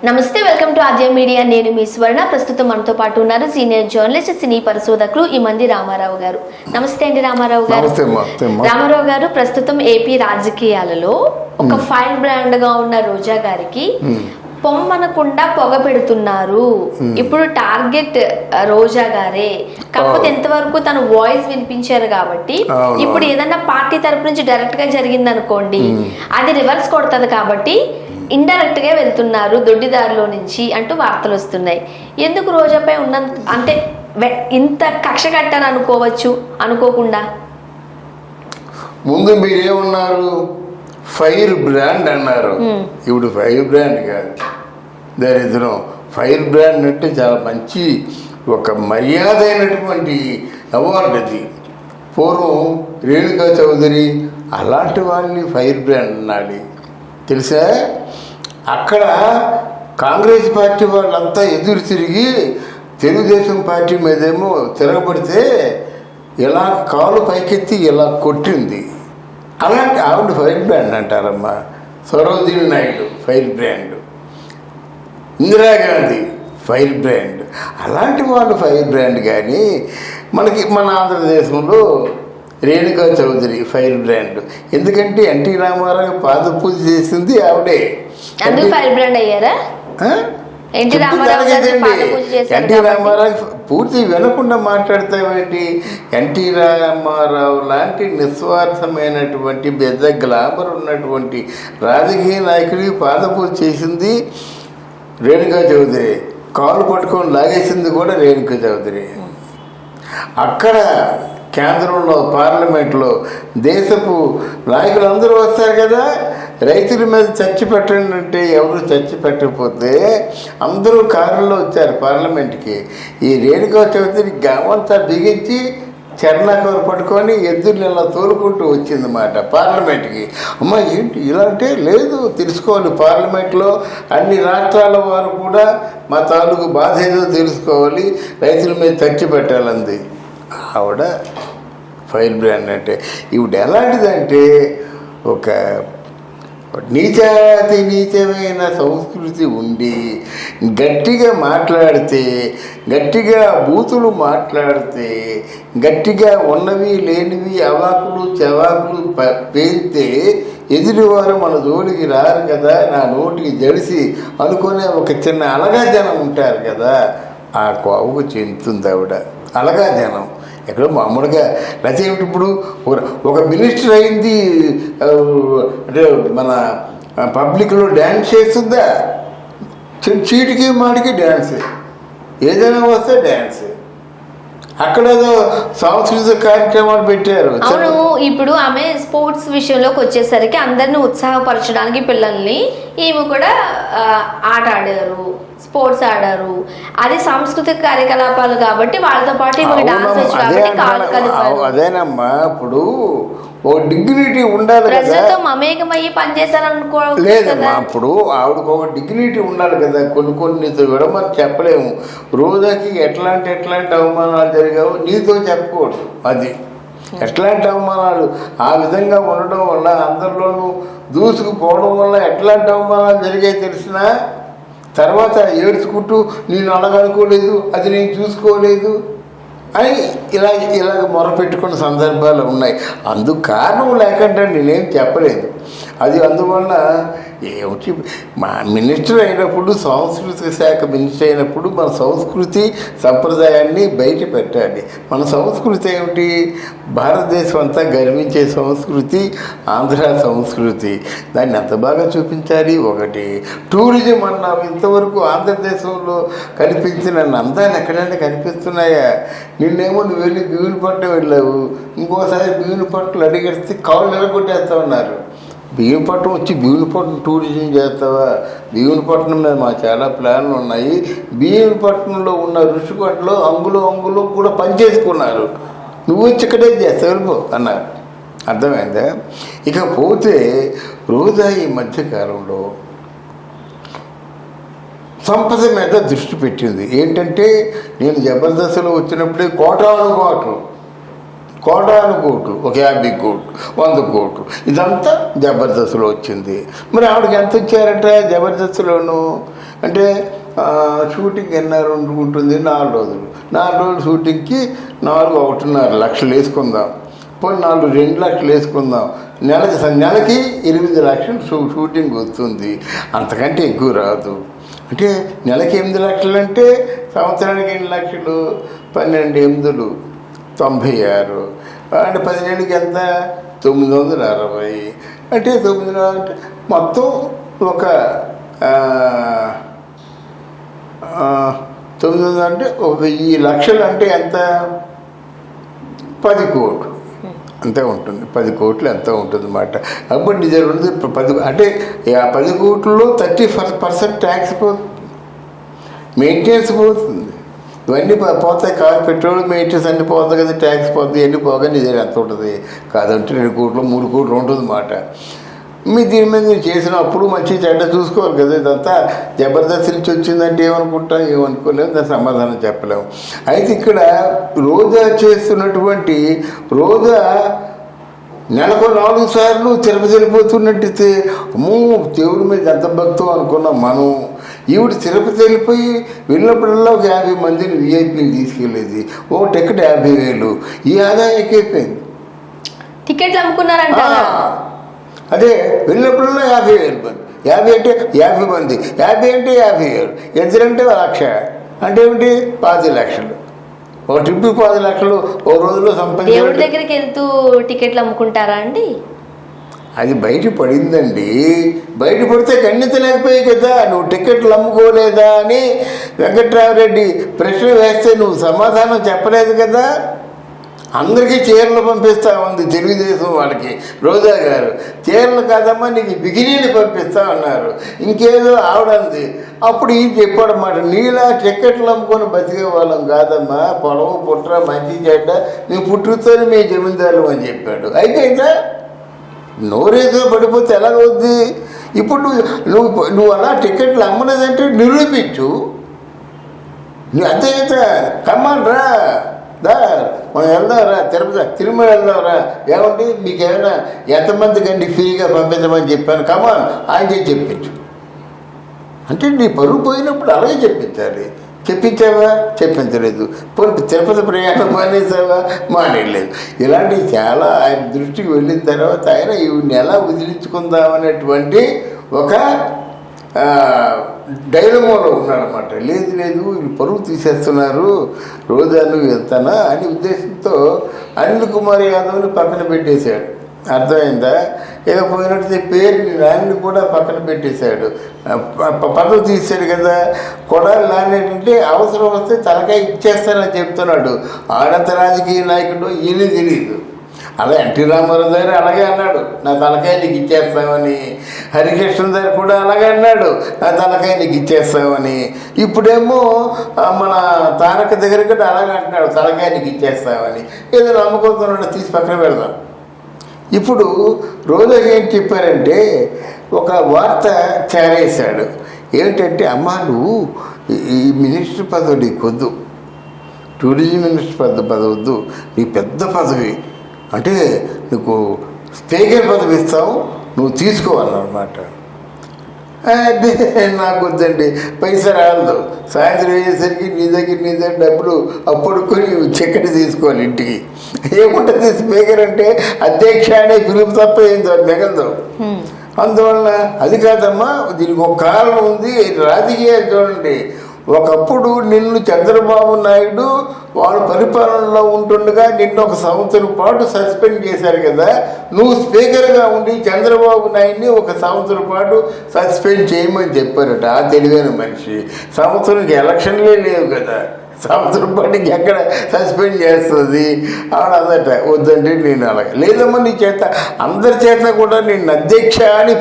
నమస్తే, welcome to Aadya media. నేను మీ స్వర్ణ. ప్రస్తుతం మనతో పాటు ఉన్నారు సీనియర్ జర్నలిస్ట్, సినీ పరిశోధకులు ఇమంది రామారావు గారు. నమస్తే అండి రామారావు గారు. రామారావు గారు, ప్రస్తుతం ఏపీ రాజకీయాలలో ఒక ఫైర్ బ్రాండ్ గా ఉన్న రోజా గారికి పొమ్మనకుండా పొగ పెడుతున్నారు. ఇప్పుడు టార్గెట్ రోజా గారే. కాకపోతే ఎంతవరకు తన వాయిస్ వినిపించారు కాబట్టి ఇప్పుడు ఏదన్నా పార్టీ తరపు నుంచి డైరెక్ట్ గా జరిగింది అనుకోండి, అది రివర్స్ కొడుతుంది కాబట్టి ఇండైరెక్ట్ గా వెళ్తున్నారు దొడ్డిదారిలో నుంచి అంటూ వార్తలు వస్తున్నాయి. ఎందుకు రోజాపై ఉన్న అంటే ఇంత కక్ష కట్టని అనుకోవచ్చు, అనుకోకుండా ముందు మీరేమన్నారు? ఫైర్ బ్రాండ్ అన్నారు. ఇప్పుడు ఫైర్ బ్రాండ్ కాదు, దరిద్రం. ఫైర్ బ్రాండ్ అంటే చాలా మంచి ఒక మర్యాద అయినటువంటి అవార్డు అది. పూర్వం రేణుకా చౌదరి అలాంటి వాళ్ళని ఫైర్ బ్రాండ్ అనాలి, తెలుసా? అక్కడ కాంగ్రెస్ పార్టీ వాళ్ళంతా ఎదురు తిరిగి తెలుగుదేశం పార్టీ మీదేమో తిరగబడితే ఇలా కాలు పైకెత్తి ఇలా కొట్టింది. అలాంటి ఆవిడ ఫైర్ బ్రాండ్ అంటారమ్మా. Sarojini Naidu fire brand, Indira Gandhi fire brand. అలాంటి వాళ్ళు ఫైర్ బ్రాండ్. కానీ మన ఆంధ్రదేశంలో రేణుకా చౌదరి ఫైర్ బ్రాండ్. ఎందుకంటే ఎన్టీ రామారావు పాద పూజ చేసింది ఆవిడే. ఫైర్ బ్రాండ్ అయ్యారా? ఎన్టీ రామారావు పూర్తి వినకుండా మాట్లాడతామేంటి? ఎన్టీ రామారావు లాంటి నిస్వార్థమైనటువంటి పెద్ద గ్లామర్ ఉన్నటువంటి రాజకీయ నాయకుడికి పాదపూజ చేసింది రేణుకా చౌదరి. కాలు పట్టుకొని లాగేసింది కూడా రేణుకా చౌదరి. అక్కడ కేంద్రంలో పార్లమెంట్లో దేశపు నాయకులు అందరూ వస్తారు కదా, రైతుల మీద చర్చ పెట్టండి అంటే ఎవరు చర్చ పెట్టకపోతే అందరూ కారులో వచ్చారు పార్లమెంట్కి. ఈ రేణుకా చౌదరి గామంతా బిగించి చరణాకూర పట్టుకొని ఎద్దులు ఇలా తోలుకుంటూ వచ్చిందన్నమాట పార్లమెంట్కి. అమ్మ ఏంటి ఇలా అంటే, లేదు తెలుసుకోవాలి, పార్లమెంట్లో అన్ని రాష్ట్రాల వారు కూడా మా తాలూకు బాధ ఏదో తెలుసుకోవాలి, రైతుల మీద చర్చ పెట్టాలంది ఆవిడ ఫైర్ బ్రాండ్. అంటే ఇవిడ ఎలాంటిదంటే ఒక నీచాతి నీచమైన సంస్కృతి ఉండి గట్టిగా మాట్లాడితే, గట్టిగా బూతులు మాట్లాడితే, గట్టిగా ఉన్నవి లేనివి అవాకులు చవాకులు పేలితే ఎదుటివారు మన జోలికి రారు కదా, నా నోటికి జడిసి అనుకునే ఒక చిన్న అలగా జనం ఉంటారు కదా, ఆ కోవకు చెందుతుంది ఆవిడ. అలగా జనం ఎక్కడో మామూలుగా నచ్చేమిటి? ఇప్పుడు ఒక మినిస్టర్ అయింది అంటే మన పబ్లిక్లో డ్యాన్స్ చేస్తుందా? చీటికి మాటికి డ్యాన్స్, ఏదైనా వస్తే డ్యాన్స్. అక్కడేదో సాంస్కృతిక కార్యక్రమాలు పెట్టారు. అవును, ఇప్పుడు ఆమె స్పోర్ట్స్ విషయంలోకి వచ్చేసరికి అందరిని ఉత్సాహపరచడానికి పిల్లల్ని ఈమె కూడా ఆట ఆడారు, స్పోర్ట్స్ ఆడారు. అది సాంస్కృతిక కార్యకలాపాలు కాబట్టి వాళ్ళతో పాటు డాన్స్ అదేనమ్మా. ఇప్పుడు ఓ డిగ్నిటీ ఉండాలి కదా, ప్రజలతో మమేకమయ్యి పనిచేశారనుకో లేదమ్మా. ఇప్పుడు ఆవిడకు ఒక డిగ్నిటీ ఉండాలి కదా. కొన్ని విడమని చెప్పలేము. రోజాకి ఎట్లాంటి అవమానాలు జరిగావు నీతో చెప్పకూడదు. అది ఎట్లాంటి అవమానాలు ఆ విధంగా ఉండడం వల్ల, అందరిలోనూ దూసుకుపోవడం వల్ల ఎట్లాంటి అవమానాలు జరిగాయి తెలిసినా తర్వాత ఏడ్చుకుంటూ నేను అలాగనుకోలేదు, అది నేను చూసుకోలేదు అని ఇలాగ మొరపెట్టుకున్న సందర్భాలు ఉన్నాయి. అందుకు కారణం లేకుండా నేనేం చెప్పలేదు. అది అందువల్ల ఏమిటి, మా మినిస్టర్ అయినప్పుడు, సాంస్కృతిక శాఖ మినిస్టర్ అయినప్పుడు మన సంస్కృతి సంప్రదాయాన్ని బయట పెట్టాలి. మన సంస్కృతి ఏమిటి? భారతదేశం అంతా గర్వించే సంస్కృతి ఆంధ్ర సంస్కృతి. దాన్ని ఎంత బాగా చూపించాలి. ఒకటి టూరిజం అన్నాం. ఇంతవరకు ఆంధ్రదేశంలో కనిపించిన అందాలు ఎక్కడైనా కనిపిస్తున్నాయా? నిన్నేమో నువ్వు వెళ్ళి భీమునిపట్నం వెళ్ళావు, ఇంకోసారి భీమునిపట్నం అడిగేస్తే కాళ్ళు నిలగొట్టేస్తా ఉన్నారు. భీమునిపట్నం వచ్చి భీమునిపట్నం టూరిజం చేస్తావా? భీమునిపట్నం మీద మా చాలా ప్లాన్లు ఉన్నాయి. భీమునిపట్నంలో ఉన్న ఋషికొండలో అంగులు కూడా పనిచేసుకున్నారు. నువ్వు వచ్చి ఇక్కడే చేస్తావు, వెళ్ళిపో అన్నారు. అర్థమైందా? ఇకపోతే రోజా ఈ మధ్యకాలంలో సంపద మీద దృష్టి పెట్టింది. ఏంటంటే నేను జబర్దస్త్లో వచ్చినప్పుడే కోటాను కోట్లు, ఒక 50 కోట్లు, 100 కోట్లు ఇదంతా జబర్దస్త్లో వచ్చింది. మరి ఆవిడకి ఎంత ఇచ్చారట జబర్దస్త్లోను? అంటే షూటింగ్ ఎన్నర ఉంటుంది 4 రోజులు. 4 రోజులు షూటింగ్కి 1.5 లక్షలు వేసుకుందాం, పోనీ 2 లక్షలు వేసుకుందాం. నెలకి 8 లక్షలు షూటింగ్ వస్తుంది, అంతకంటే ఎక్కువ రాదు. అంటే నెలకి 8 లక్షలు అంటే సంవత్సరానికి 8 లక్షలు, 12 8లు 96, అంటే 10 నెలలకి ఎంత 960. అంటే 9 అంటే మొత్తం ఒక 900 అంటే 1000 లక్షలు అంటే ఎంత 10 కోట్లు అంతే ఉంటుంది. 10 కోట్లు ఎంత ఉంటుంది అన్నమాట. అప్పుడు నిజం 10 అంటే 10 కోట్లలో 30% ట్యాక్స్ పోతుంది, మెయింటెనెన్స్ పోతుంది, ఇవన్నీ పోతాయి. కారు పెట్రోల్ మెయింటెనెన్స్ అన్నీ పోతాయి కదా, ట్యాక్స్ పోతుంది, ఇవన్నీ పోగా నిజం ఎంత ఉంటుంది కాదంటే 2 కోట్లు 3 కోట్లు ఉంటుంది అన్నమాట. మీ దీని మీద మీరు చేసినప్పుడు మంచి చెడ్డ చూసుకోవాలి కదా. ఇదంతా జబర్దస్త్ నుంచి వచ్చిందంటే ఏమనుకుంటాం, ఏమనుకోలేము, దాని సమాధానం చెప్పలేము. అయితే ఇక్కడ రోజా చేస్తున్నటువంటి రోజా నెలకు 4 సార్లు తిరుపతి వెళ్ళిపోతున్నట్టయితే అమ్మో దేవుడి మీద ఎంత భక్తం అనుకున్నాం మనం. ఈవిడ తిరుపతి వెళ్ళినప్పుడల్లా ఒక 50 మందిని విఐపీని తీసుకెళ్ళేది, ఓ టికెట్ 50,000. ఈ ఆదాయం ఎక్కువైపోయింది. టికెట్లు అమ్ముకున్నారంట. అదే వెళ్ళినప్పుడల్లా 50,000 మంది, 50 అంటే 50 మంది, 50 అంటే 50,000, ఎంతరంటే 1,00,000 అంటే ఏమిటి 10 లక్షలు. ఒక ట్రిప్కి 10 లక్షలు ఓ రోజులో సంపాదించి దేవుడి దగ్గరికి వెళ్తూ టికెట్లు అమ్ముకుంటారా అండి? అది బయట పడిందండి. బయట పడితే ఖండిత లేకపోయాయి కదా, నువ్వు టికెట్లు అమ్ముకోలేదా అని వెంకట్రామరెడ్డి ప్రశ్న వేస్తే నువ్వు సమాధానం చెప్పలేదు కదా. అందరికీ చీరలు పంపిస్తూ ఉంది తెలుగుదేశం వాళ్ళకి రోజా గారు. చీరలు కాదమ్మా నీకు బిగినీలు పంపిస్తా ఉన్నారు, ఇంకేదో ఆవిడంది. అప్పుడు ఈ చెప్పాడన్నమాట, నీలా టికెట్లు అమ్ముకొని బతికే వాళ్ళం కాదమ్మా, పొలం పుట్ర మంచి చెడ్డ మీ పుట్టుకతోనే మీ జమీందారులు అని చెప్పాడు. అయిపోయిందా? నోరేదో పడిపోతే ఎలాగవుద్ది? ఇప్పుడు నువ్వు అలా టికెట్లు అమ్మలేదంటే నిరూపించు. నువ్వు అంతే కదా, కమ్మాన్ రా మనం వెళ్దాంరా తిరుమల వెళ్దాంరా. ఏమంటే మీకేమైనా ఎంతమంది కండి ఫ్రీగా పంపించమని చెప్పాను, కమాన్ ఆయన చెప్పించు అంటే నీ పరువు పోయినప్పుడు అలాగే చెప్పించాలి. చెప్పించావా? చెప్పించలేదు. పోనీ తిరుపతి ప్రయాణం మానేసావా? మానేయలేదు. ఇలాంటివి చాలా ఆయన దృష్టికి వెళ్ళిన తర్వాత ఆయన ఈవిడ్ని ఎలా వదిలించుకుందామనేటువంటి ఒక డైలమాలో ఉన్నాడనమాట. లేదు వీళ్ళు పరువు తీసేస్తున్నారు, రోజాను వెళ్తానా అని ఉద్దేశంతో అనిల్ కుమార్ యాదవ్ని పక్కన పెట్టేశాడు. అర్థమైందా? ఇక పోయినట్టు పేరుని నాన్ని కూడా పక్కన పెట్టేశాడు, పదవి తీసాడు కదా. కొడాలి నాని ఏంటంటే అవసరం వస్తే తలకాయ ఇచ్చేస్తానని చెప్తున్నాడు. ఆడంత రాజకీయ నాయకుడు ఈయన తెలియదు. అలా ఎన్టీ రామారావు గారు అలాగే అన్నాడు, నా తలకాయ నీకు ఇచ్చేస్తామని. హరికృష్ణ గారు కూడా అలాగే అన్నాడు, నా తలకాయ నీకు ఇచ్చేస్తామని. ఇప్పుడేమో మన తారక దగ్గర కూడా అలాగే అంటున్నాడు, తలకాయ నీకు ఇచ్చేస్తామని. ఏదో నమ్మకంతో తీసి పక్కన పెడదాం. ఇప్పుడు రోజా ఏం చెప్పారంటే ఒక వార్త చేరేశాడు. ఏమిటంటే అమ్మా నువ్వు ఈ మినిస్టర్ పదవి నీకు వద్దు, టూరిజం మినిస్టర్ పదవి వద్దు, నీ పెద్ద పదవి అంటే నీకు స్పీకర్ పదవి ఇస్తావు, నువ్వు తీసుకోవాలన్నమాట. నాకు వద్దండి, పైసా రాదు. సాయంత్రం అయ్యేసరికి నీ దగ్గర డబ్బులు అప్పుడుకొని చెక్కడి తీసుకోవాలి ఇంటికి. ఏముంటుంది స్పీకర్ అంటే అధ్యక్ష అనే పిలుపు తప్ప ఏం మిగలదు. అందువలన అది కాదమ్మా, దీనికి ఒక కారణం ఉంది. రాజకీయాలు చూడండి, ఒకప్పుడు నిన్ను చంద్రబాబు నాయుడు వాళ్ళ పరిపాలనలో ఉంటుండగా నిన్ను 1 సంవత్సరం పాటు సస్పెండ్ చేశారు కదా. నువ్వు స్పీకర్గా ఉండి చంద్రబాబు నాయుడిని 1 సంవత్సరం పాటు సస్పెండ్ చేయమని చెప్పారట ఆ తెలివైన మనిషి. సంవత్సరానికి ఎలక్షన్లే లేవు కదా, సంవత్సరం పాటు ఎక్కడ సస్పెండ్ చేస్తుంది అదట. వద్దంటే నేను అలాగే లేదమ్మా, నీ చేత అందరి చేత కూడా నేను అధ్యక్ష అని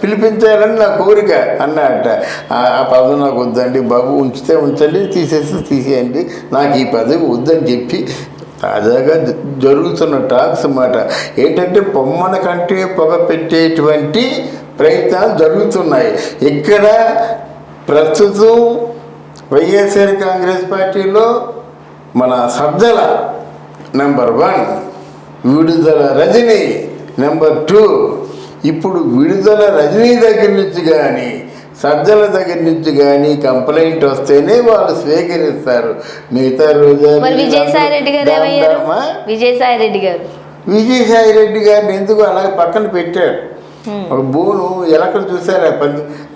పిలిపించాలని నా కోరిక అన్నట. ఆ పదవి నాకు వద్దండి బాబు, ఉంచితే ఉంచండి, తీసేయండి, నాకు ఈ పదవి వద్దని చెప్పి తాజాగా జరుగుతున్న టాక్స్ అన్నమాట. ఏంటంటే పొమ్మన కంటే పొగ పెట్టేటువంటి ప్రయత్నాలు జరుగుతున్నాయి. ఇక్కడ ప్రస్తుతం వైఎస్ఆర్ కాంగ్రెస్ పార్టీలో మన సజ్జల నెంబర్ 1, విడుదల రజనీ నెంబర్ 2. ఇప్పుడు విడుదల రజనీ దగ్గర నుంచి కానీ సజ్జల దగ్గర నుంచి కానీ కంప్లైంట్ వస్తేనే వాళ్ళు స్వీకరిస్తారు. మిగతా రోజు మరి విజయసాయి రెడ్డి గారు ఏమయ్యారు? విజయసాయి రెడ్డి గారు విజయసాయి రెడ్డి గారిని ఎందుకు అలాగే పక్కన పెట్టాడు. ఒక బోను ఎలకలు చూసారు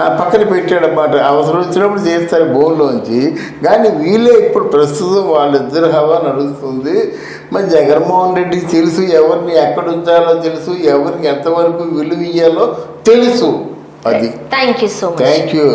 ఆ పక్కన పెట్టాడు అన్నమాట. అవసరం వచ్చినప్పుడు చేస్తారు బోన్లోంచి. కానీ వీళ్ళే ఇప్పుడు ప్రస్తుతం వాళ్ళిద్దరు హవా నడుస్తుంది. మరి జగన్మోహన్ రెడ్డికి తెలుసు ఎవరిని ఎక్కడ ఉంచాలో తెలుసు, ఎవరికి ఎంతవరకు విలువ ఇయ్యాలో తెలుసు. అది thank you so much. Thank you.